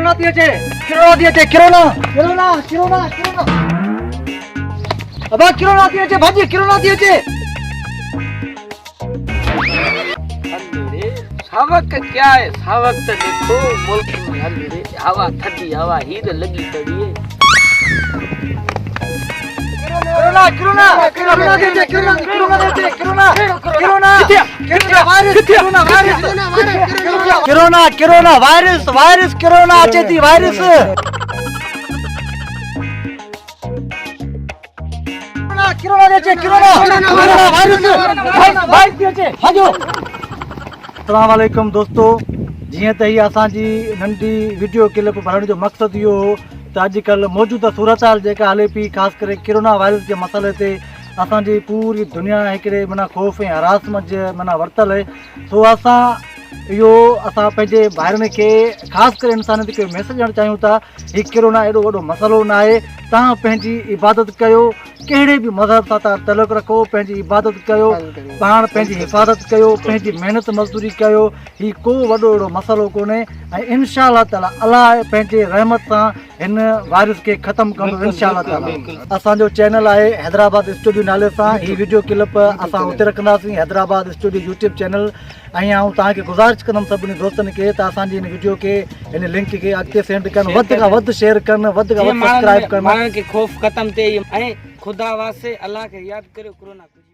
किरोना दिए छे किरोना अबा किरोना दिए छे भाजी किरोना दिए छे सावक क्या है सावक तो देखो मुल्क में अंधेरे हवा ठंडी हवा ही तो लगी पड़ी है किरोना दिए छे किरोना वायरस किरोना आचे थी वायरस किरोना दिए छे किरोना वायरस दिए छे हाजो अस्सलाम वालेकुम दोस्तों जीअं त ही असांजी नंढी वीडियो क्लिप भरण जो मक़सदु इहो हो त अॼुकल्ह मौजूदा सूरत हाल जेका हले पई ख़ासि करे किरोना वायरस जे मसइले ते असांजी पूरी दुनिया हिकिड़े माना ख़ौफ़ ऐं हरास मंझि माना वरितल आहे सो असां इहो असां पंहिंजे ॿारनि खे ख़ासि करे इंसानियत खे मैसेज ॾियणु चाहियूं था हीउ किरोना एॾो वॾो मसइलो न आहे तव्हां पंहिंजी इबादत कयो कहिड़े बि मज़हब सां तव्हां तलुक रखो पंहिंजी इबादत कयो पाण पंहिंजी हिफ़ाज़त कयो पंहिंजी महिनत मज़दूरी कयो हीउ को वॾो अहिड़ो मसइलो कोन्हे ऐं इनशा अल्लाह ताला अलाह पंहिंजे रहमत सां हिन वायरस खे ख़तमु कंदो इनशा अल्लाह ताला असांजो चैनल आहे हैदराबाद स्टूडियो नाले सां हीअ वीडियो क्लिप असां हुते रखंदासीं हैदराबाद स्टूडियो यूट्यूब चैनल ऐं आउं तव्हांखे गुज़ारिश कंदुमि सभिनी दोस्तनि खे त असांजी हिन वीडियो खे हिन लिंक खे अॻिते सेंड कनि वधि खां वधि शेयर कनि वधि खां वधि सब्सक्राइब कनि माण्हुनि खे ख़ौफ़ ख़तम थिए ऐं ख़ुदा वास्ते अलाह खे यादि करियो कोरोना